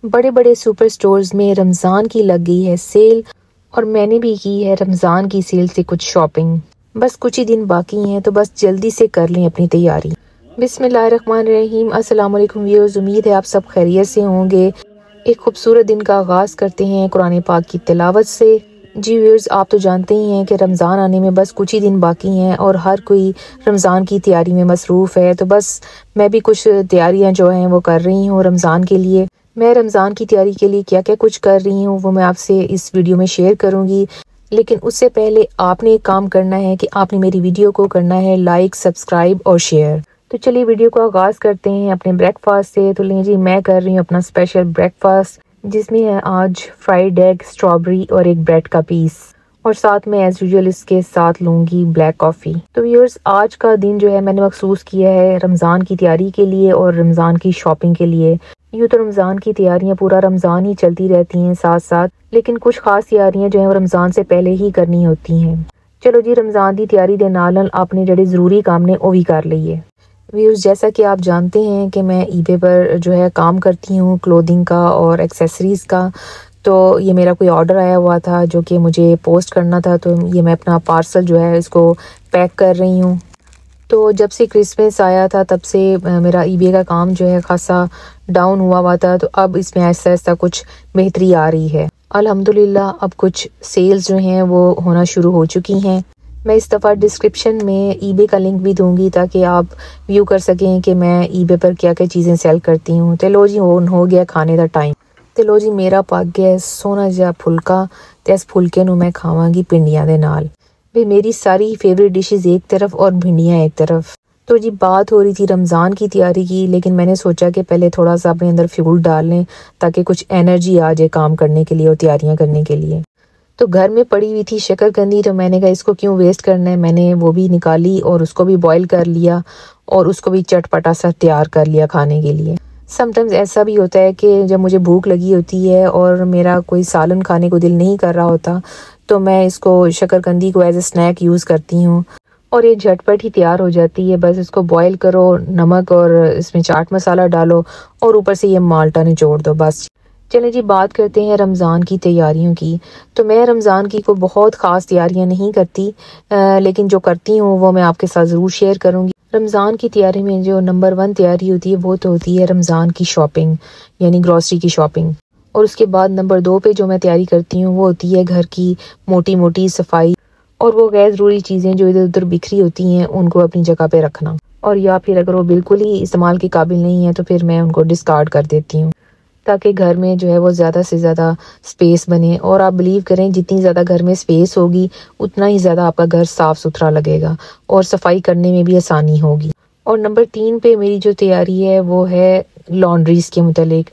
बड़े बड़े super stores में रमज़ान की लग गई है सेल और मैंने भी की है रमज़ान की सेल से कुछ शॉपिंग। बस कुछ ही दिन बाकी हैं तो बस जल्दी से कर लें अपनी तैयारी। बिस्मिल्लाहिर्रहमानिर्रहीम। अस्सलाम वालेकुम व्यूअर्स, उम्मीद है आप सब खैरियत से होंगे। एक खूबसूरत दिन का आगाज़ करते हैं कुरान पाक की तिलावत से। जी व्यूअर्स, आप तो जानते ही हैं कि रमज़ान आने में बस कुछ ही दिन बाकी हैं और हर कोई रमज़ान की तैयारी में मसरूफ़ है। तो बस मैं भी कुछ तैयारियां जो हैं वो कर रही हूँ रमज़ान के लिए। मैं रमज़ान की तैयारी के लिए क्या क्या कुछ कर रही हूँ वो मैं आपसे इस वीडियो में शेयर करूँगी। लेकिन उससे पहले आपने एक काम करना है कि आपने मेरी वीडियो को करना है लाइक, सब्सक्राइब और शेयर। तो चलिए वीडियो को आगाज़ करते हैं अपने ब्रेकफास्ट से। तो लीजिए मैं कर रही हूँ अपना स्पेशल ब्रेकफास्ट, जिसमें है आज फ्राइड एग, स्ट्रॉबेरी और एक ब्रेड का पीस, और साथ में एज यूजुअल इसके साथ लूँगी ब्लैक कॉफ़ी। तो व्यूअर्स, आज का दिन जो है मैंने मखसूस किया है रमज़ान की तैयारी के लिए और रमज़ान की शॉपिंग के लिए। यूँ तो रमज़ान की तैयारियां पूरा रमज़ान ही चलती रहती हैं साथ साथ, लेकिन कुछ खास तैयारियां जो हैं वो रमज़ान से पहले ही करनी होती हैं। चलो जी, रमज़ान की तैयारी दे नाल आपने जड़े ज़रूरी काम ने वो भी कर लिए। व्यूअर्स, जैसा कि आप जानते हैं कि मैं ईबे पर जो है काम करती हूँ क्लोथिंग का और एक्सेसरीज़ का। तो ये मेरा कोई ऑर्डर आया हुआ था जो कि मुझे पोस्ट करना था, तो ये मैं अपना पार्सल जो है इसको पैक कर रही हूँ। तो जब से क्रिसमस आया था तब से मेरा ईबे का काम जो है खासा डाउन हुआ था, तो अब इसमें ऐसा ऐसा कुछ बेहतरी आ रही है अल्हम्दुलिल्लाह। अब कुछ सेल्स जो हैं वो होना शुरू हो चुकी हैं। मैं इस दफ़ा डिस्क्रिप्शन में ईबे का लिंक भी दूंगी ताकि आप व्यू कर सकें कि मैं ईबे पर क्या क्या चीज़ें सेल करती हूँ। तो लो जी, हो गया खाने का टाइम। तो लो जी, मेरा पक गया सोना जिहा फुलका, तो इस फुलके नूं मैं खावांगी पिंडियां दे नाल। भाई मेरी सारी फेवरेट डिशेस एक तरफ और भिंडियाँ एक तरफ। तो जी, बात हो रही थी रमज़ान की तैयारी की, लेकिन मैंने सोचा कि पहले थोड़ा सा अपने अंदर फ्यूल डाल लें ताकि कुछ एनर्जी आ जाए काम करने के लिए और तैयारियां करने के लिए। तो घर में पड़ी हुई थी शकरकंदी, तो मैंने कहा इसको क्यों वेस्ट करना है। मैंने वो भी निकाली और उसको भी बॉईल कर लिया और उसको भी चटपटा सा तैयार कर लिया खाने के लिए। समटाइम्स ऐसा भी होता है कि जब मुझे भूख लगी होती है और मेरा कोई सालन खाने को दिल नहीं कर रहा होता, तो मैं इसको शकरकंदी को एज ए स्नैक यूज़ करती हूँ और ये झटपट ही तैयार हो जाती है। बस इसको बॉईल करो, नमक और इसमें चाट मसाला डालो और ऊपर से ये माल्टा निचोड़ दो, बस। चलें जी, बात करते हैं रमज़ान की तैयारियों की। तो मैं रमज़ान की को बहुत ख़ास तैयारियां नहीं करती, लेकिन जो करती हूँ वो मैं आपके साथ ज़रूर शेयर करूँगी। रमज़ान की तैयारी में जो नंबर 1 तैयारी होती है वो तो होती है रमज़ान की शॉपिंग, यानी ग्रॉसरी की शॉपिंग। और उसके बाद नंबर 2 पे जो मैं तैयारी करती हूँ वो होती है घर की मोटी मोटी सफाई और वो गैर ज़रूरी चीज़ें जो इधर उधर बिखरी होती हैं उनको अपनी जगह पे रखना, और या फिर अगर वो बिल्कुल ही इस्तेमाल के काबिल नहीं है तो फिर मैं उनको डिस्कार्ड कर देती हूँ ताकि घर में जो है वो ज़्यादा से ज़्यादा स्पेस बने। और आप बिलीव करें, जितनी ज़्यादा घर में स्पेस होगी उतना ही ज़्यादा आपका घर साफ़ सुथरा लगेगा और सफाई करने में भी आसानी होगी। और नंबर 3 पे मेरी जो तैयारी है वो है लॉन्ड्रीज़ के मुतालिक,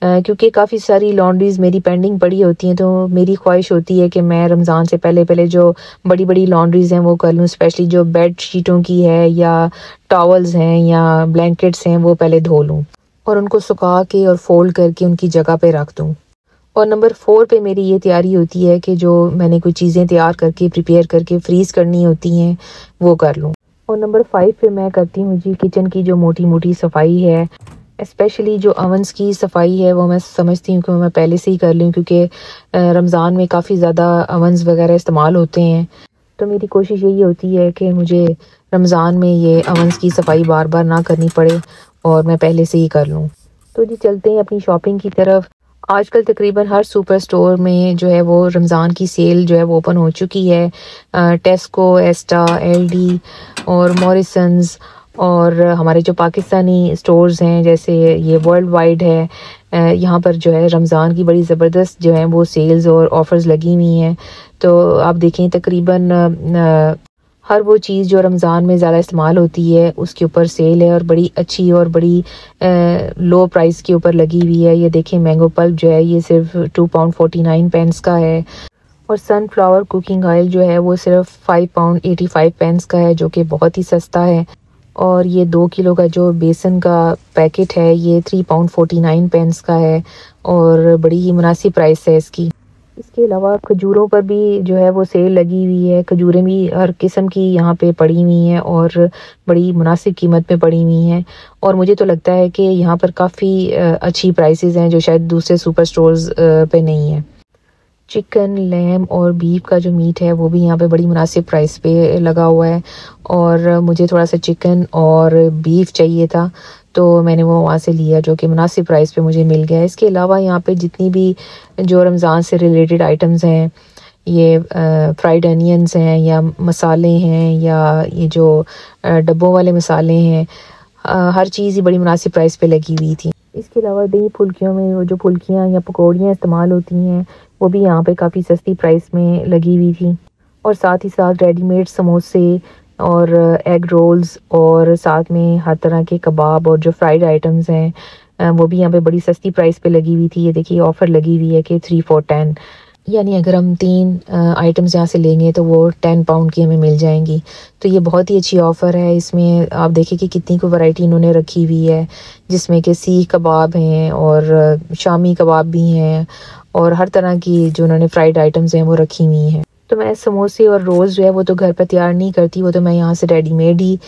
क्योंकि काफ़ी सारी लॉन्ड्रीज़ मेरी पेंडिंग पड़ी होती हैं। तो मेरी ख्वाहिश होती है कि मैं रमज़ान से पहले पहले जो बड़ी बड़ी लॉन्ड्रीज़ हैं वो कर लूँ, स्पेशली जो बेड शीटों की है या टॉवल्स हैं या ब्लैंकेट्स हैं वो पहले धो लूँ और उनको सुखा के और फोल्ड करके उनकी जगह पे रख दूँ। और नंबर 4 पे मेरी ये तैयारी होती है कि जो मैंने कुछ चीज़ें तैयार करके प्रिपेयर करके फ्रीज़ करनी होती हैं वो कर लूँ। और नंबर 5 पे मैं करती हूँ जी किचन की जो मोटी मोटी सफाई है, स्पेशली जो अवंस की सफाई है वो मैं समझती हूँ कि मैं पहले से ही कर लूँ, क्योंकि रमज़ान में काफ़ी ज़्यादा अवंस वगैरह इस्तेमाल होते हैं। तो मेरी कोशिश यही होती है कि मुझे रमज़ान में ये अवंस की सफाई बार बार ना करनी पड़े और मैं पहले से ही कर लूँ। तो जी, चलते हैं अपनी शॉपिंग की तरफ। आजकल तकरीबन हर सुपर स्टोर में जो है वो रमज़ान की सेल जो है वो ओपन हो चुकी है। टेस्को, एस्टा, एलडी और मॉरिसन्स और हमारे जो पाकिस्तानी स्टोर्स हैं जैसे ये वर्ल्ड वाइड है, यहाँ पर जो है रमज़ान की बड़ी ज़बरदस्त जो है वो सेल्स और ऑफ़र्स लगी हुई हैं। तो आप देखें तकरीबन हर वो चीज़ जो रमज़ान में ज़्यादा इस्तेमाल होती है उसके ऊपर सेल है और बड़ी अच्छी और बड़ी लो प्राइस के ऊपर लगी हुई है। ये देखें, मैंगो पल्प जो है ये सिर्फ £2.49 का है और सनफ्लावर कुकिंग ऑयल जो है वो सिर्फ £5.85 का है, जो कि बहुत ही सस्ता है। और ये 2 किलो का जो बेसन का पैकेट है ये £3.49 का है और बड़ी ही मुनासिब प्राइस है इसकी। इसके अलावा खजूरों पर भी जो है वो सेल लगी हुई है। खजूरें भी हर किस्म की यहाँ पे पड़ी हुई हैं और बड़ी मुनासिब कीमत में पड़ी हुई हैं। और मुझे तो लगता है कि यहाँ पर काफ़ी अच्छी प्राइसेस हैं जो शायद दूसरे सुपर स्टोर्स पे नहीं है। चिकन, लैम और बीफ का जो मीट है वो भी यहाँ पे बड़ी मुनासिब प्राइस पे लगा हुआ है। और मुझे थोड़ा सा चिकन और बीफ चाहिए था, तो मैंने वो वहाँ से लिया जो कि मुनासिब प्राइस पे मुझे मिल गया। इसके अलावा यहाँ पे जितनी भी जो रमज़ान से रिलेटेड आइटम्स हैं, ये फ्राइड अनियंस हैं या मसाले हैं या ये जो डब्बों वाले मसाले हैं, हर चीज़ ही बड़ी मुनासिब प्राइस पे लगी हुई थी। इसके अलावा दही फुल्कियों में वो जो फुल्कियाँ या पकौड़ियाँ इस्तेमाल होती हैं वो भी यहाँ पे काफ़ी सस्ती प्राइस में लगी हुई थी। और साथ ही साथ रेडीमेड समोसे और एग रोल्स और साथ में हर तरह के कबाब और जो फ्राइड आइटम्स हैं वो भी यहाँ पे बड़ी सस्ती प्राइस पे लगी हुई थी। ये देखिए ऑफ़र लगी हुई है कि 3 for 10, यानी अगर हम 3 आइटम्स यहाँ से लेंगे तो वो 10 पाउंड की हमें मिल जाएंगी। तो ये बहुत ही अच्छी ऑफ़र है। इसमें आप देखिए कि कितनी को वैरायटी इन्होंने रखी हुई है, जिसमें कि सीख कबाब हैं और शामी कबाब भी हैं और हर तरह की जो उन्होंने फ्राइड आइटम्स हैं वो रखी हुई हैं। तो मैं समोसे और रोल्स जो है वो तो घर पर तैयार नहीं करती, वो तो मैं यहाँ से रेडीमेड ही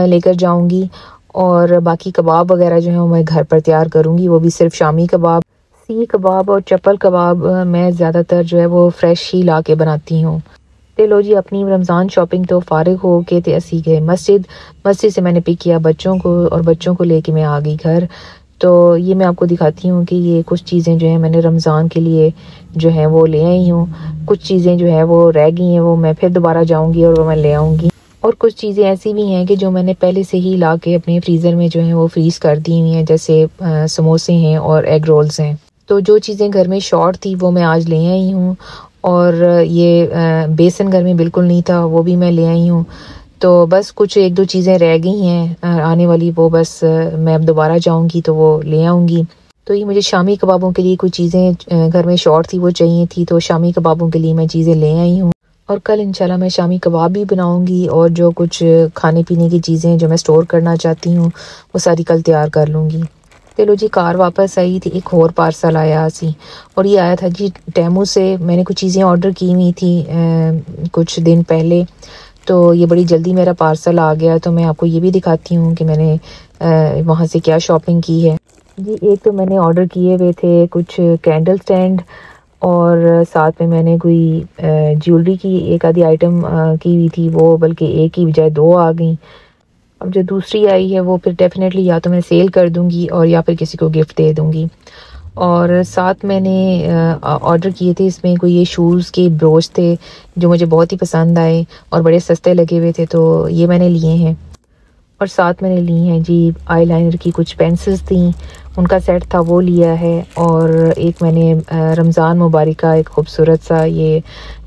लेकर जाऊँगी। और बाकी कबाब वगैरह जो है वो मैं घर पर तैयार करूँगी, वो भी सिर्फ शामी कबाब। सीख कबाब और चप्पल कबाब मैं ज़्यादातर जो है वो फ़्रेश ही ला के बनाती हूँ। तो लो जी, अपनी रमज़ान शॉपिंग तो फ़ारिग हो के थे असी गए मस्जिद से मैंने पिक किया बच्चों को और बच्चों को लेके मैं आ गई घर। तो ये मैं आपको दिखाती हूँ कि ये कुछ चीज़ें जो हैं मैंने रमज़ान के लिए जो है वो ले आई हूँ। कुछ चीज़ें जो है वो रह गई हैं, वो मैं फिर दोबारा जाऊँगी और वो मैं ले आऊँगी। और कुछ चीज़ें ऐसी भी हैं कि जो मैंने पहले से ही ला के अपने फ्रीज़र में जो है वो फ्रीज़ कर दी हुई हैं, जैसे समोसे हैं और एग रोल्स हैं। तो जो चीज़ें घर में शॉर्ट थी वो मैं आज ले आई हूँ। और ये बेसन घर में बिल्कुल नहीं था, वो भी मैं ले आई हूँ। तो बस कुछ 1-2 चीज़ें रह गई हैं आने वाली, वो बस मैं अब दोबारा जाऊँगी तो वो ले आऊँगी। तो ये मुझे शामी कबाबों के लिए कुछ चीज़ें घर में शॉर्ट थी वो चाहिए थी, तो शामी कबाबों के लिए मैं चीज़ें ले आई हूँ। और कल इंशाल्लाह मैं शामी कबाब भी बनाऊँगी और जो कुछ खाने पीने की चीज़ें जो मैं स्टोर करना चाहती हूँ वो सारी कल तैयार कर लूँगी। चलो जी, कार वापस आई थी, एक और पार्सल आया सी और ये आया था जी टेमू से। मैंने कुछ चीज़ें ऑर्डर की हुई थी कुछ दिन पहले, तो ये बड़ी जल्दी मेरा पार्सल आ गया। तो मैं आपको ये भी दिखाती हूँ कि मैंने वहाँ से क्या शॉपिंग की है जी। एक तो मैंने ऑर्डर किए हुए थे कुछ कैंडल स्टैंड और साथ में मैंने कोई ज्वेलरी की एक आधी आइटम की हुई थी, वो बल्कि एक की बजाय 2 आ गई। अब जो दूसरी आई है वो फिर डेफिनेटली या तो मैं सेल कर दूंगी और या फिर किसी को गिफ्ट दे दूंगी। और साथ मैंने ऑर्डर किए थे, इसमें कोई ये शूज़ के ब्रोच थे जो मुझे बहुत ही पसंद आए और बड़े सस्ते लगे हुए थे, तो ये मैंने लिए हैं। और साथ मैंने ली हैं जी आईलाइनर की कुछ पेंसिल्स थी, उनका सेट था वो लिया है। और एक मैंने रमज़ान मुबारक का एक खूबसूरत सा ये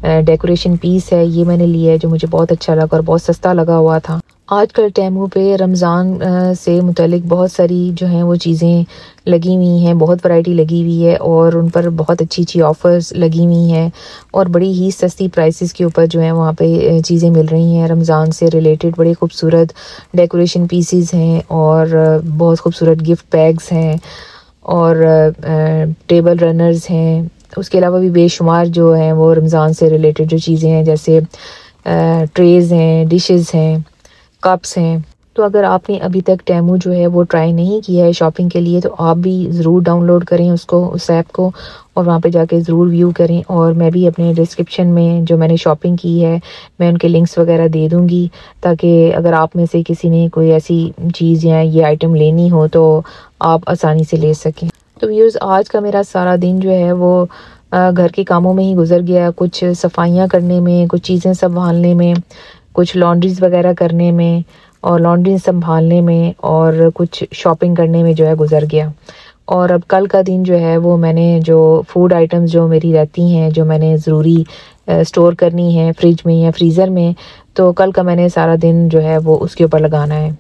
डेकोरेशन पीस है, ये मैंने लिया है जो मुझे बहुत अच्छा लगा और बहुत सस्ता लगा हुआ था। आजकल टेमू पे रमज़ान से मुतलिक बहुत सारी जो हैं वो चीज़ें लगी हुई हैं, बहुत वैरायटी लगी हुई है और उन पर बहुत अच्छी अच्छी ऑफ़र्स लगी हुई हैं और बड़ी ही सस्ती प्राइसेस के ऊपर जो है वहाँ पे चीज़ें मिल रही हैं। रमज़ान से रिलेटेड बड़े खूबसूरत डेकोरेशन पीसीज हैं और बहुत खूबसूरत गिफ्ट बैग्स हैं और टेबल रनर्स हैं। उसके अलावा भी बेशुमार जो हैं वो रमज़ान से रिलेटेड जो चीज़ें हैं, जैसे ट्रेज़ हैं, डिशेस हैं, कप्स हैं। तो अगर आपने अभी तक टेमू जो है वो ट्राई नहीं किया है शॉपिंग के लिए, तो आप भी ज़रूर डाउनलोड करें उसको, उस ऐप को, और वहाँ पे जाके ज़रूर व्यू करें। और मैं भी अपने डिस्क्रिप्शन में जो मैंने शॉपिंग की है मैं उनके लिंक्स वगैरह दे दूँगी, ताकि अगर आप में से किसी ने कोई ऐसी चीज़ या ये आइटम लेनी हो तो आप आसानी से ले सकें। तो व्यूअर्स, आज का मेरा सारा दिन जो है वो घर के कामों में ही गुजर गया, कुछ सफाइयाँ करने में, कुछ चीज़ें संभालने में, कुछ लॉन्ड्रीज वगैरह करने में और लॉन्ड्री संभालने में और कुछ शॉपिंग करने में जो है गुजर गया। और अब कल का दिन जो है वो मैंने जो फूड आइटम्स जो मेरी रहती हैं, जो मैंने ज़रूरी स्टोर करनी है फ्रिज में या फ्रीज़र में, तो कल का मैंने सारा दिन जो है वो उसके ऊपर लगाना है।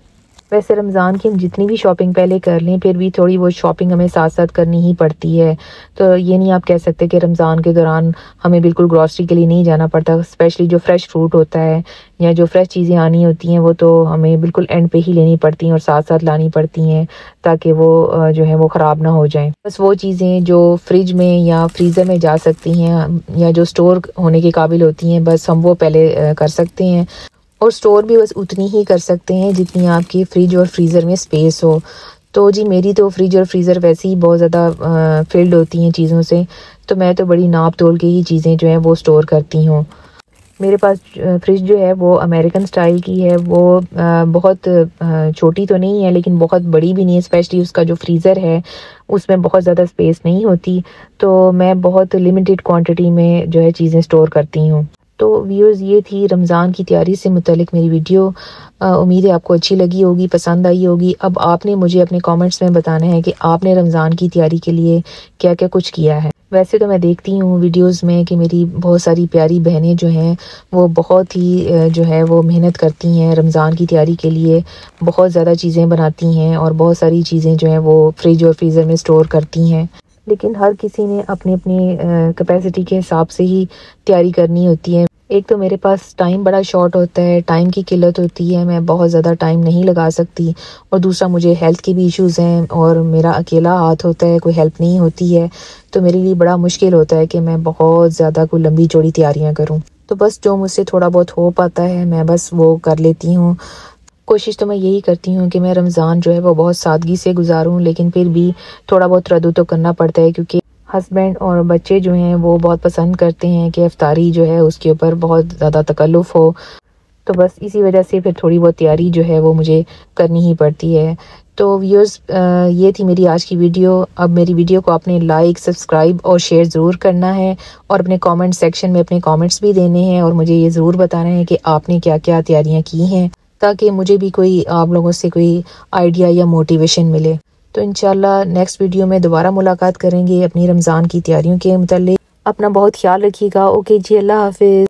वैसे रमज़ान की हम जितनी भी शॉपिंग पहले कर लें फिर भी थोड़ी बहुत शॉपिंग हमें साथ साथ करनी ही पड़ती है। तो ये नहीं आप कह सकते कि रमज़ान के दौरान हमें बिल्कुल ग्रॉसरी के लिए नहीं जाना पड़ता। स्पेशली जो फ्रेश फ्रूट होता है या जो फ्रेश चीज़ें आनी होती हैं वो तो हमें बिल्कुल एंड पे ही लेनी पड़ती हैं और साथ साथ लानी पड़ती हैं ताकि वो जो है वो ख़राब ना हो जाएं। बस वो चीज़ें जो फ्रिज में या फ्रीज़र में जा सकती हैं या जो स्टोर होने के काबिल होती हैं बस हम वो पहले कर सकते हैं। और स्टोर भी बस उतनी ही कर सकते हैं जितनी आपकी फ्रिज और फ्रीज़र में स्पेस हो। तो जी मेरी तो फ्रिज और फ्रीज़र वैसे ही बहुत ज़्यादा फिल्ड होती हैं चीज़ों से, तो मैं तो बड़ी नाप तोल के ही चीज़ें जो हैं वो स्टोर करती हूँ। मेरे पास फ्रिज जो है वो अमेरिकन स्टाइल की है। वो बहुत छोटी तो नहीं है लेकिन बहुत बड़ी भी नहीं है। स्पेशली उसका जो फ्रीज़र है उसमें बहुत ज़्यादा स्पेस नहीं होती, तो मैं बहुत लिमिटेड क्वांटिटी में जो है चीज़ें स्टोर करती हूँ। तो व्यूअर्स ये थी रमज़ान की तैयारी से मुतल्लिक मेरी वीडियो। उम्मीद है आपको अच्छी लगी होगी, पसंद आई होगी। अब आपने मुझे अपने कमेंट्स में बताना है कि आपने रमज़ान की तैयारी के लिए क्या क्या कुछ किया है। वैसे तो मैं देखती हूँ वीडियोस में कि मेरी बहुत सारी प्यारी बहनें जो हैं वो बहुत ही जो है वो मेहनत करती हैं रमज़ान की तैयारी के लिए, बहुत ज़्यादा चीज़ें बनाती हैं और बहुत सारी चीज़ें जो हैं वो फ्रिज और फ्रीज़र में स्टोर करती हैं। लेकिन हर किसी ने अपनी अपनी कैपेसिटी के हिसाब से ही तैयारी करनी होती है। एक तो मेरे पास टाइम बड़ा शॉर्ट होता है, टाइम की किल्लत होती है, मैं बहुत ज़्यादा टाइम नहीं लगा सकती। और दूसरा मुझे हेल्थ के भी इश्यूज़ हैं और मेरा अकेला हाथ होता है, कोई हेल्प नहीं होती है। तो मेरे लिए बड़ा मुश्किल होता है कि मैं बहुत ज़्यादा कोई लंबी चौड़ी तैयारियाँ करूँ। तो बस जो मुझसे थोड़ा बहुत हो पाता है मैं बस वो कर लेती हूँ। कोशिश तो मैं यही करती हूँ कि मैं रमज़ान जो है वो बहुत सादगी से गुजारूँ, लेकिन फिर भी थोड़ा बहुत रद्द तो करना पड़ता है क्योंकि हस्बैंड और बच्चे जो हैं वो बहुत पसंद करते हैं कि इफ्तारी जो है उसके ऊपर बहुत ज़्यादा तकल्लुफ़ हो। तो बस इसी वजह से फिर थोड़ी बहुत तैयारी जो है वो मुझे करनी ही पड़ती है। तो व्यूअर्स ये थी मेरी आज की वीडियो। अब मेरी वीडियो को आपने लाइक, सब्सक्राइब और शेयर ज़रूर करना है और अपने कमेंट सेक्शन में अपने कमेंट्स भी देने हैं और मुझे ये ज़रूर बताना है कि आपने क्या क्या तैयारियां की हैं, ताकि मुझे भी कोई आप लोगों से कोई आइडिया या मोटिवेशन मिले। तो इंशाल्लाह नेक्स्ट वीडियो में दोबारा मुलाकात करेंगे अपनी रमज़ान की तैयारियों के मुताल्लिक। अपना बहुत ख्याल रखिएगा। ओके जी, अल्लाह हाफिज़।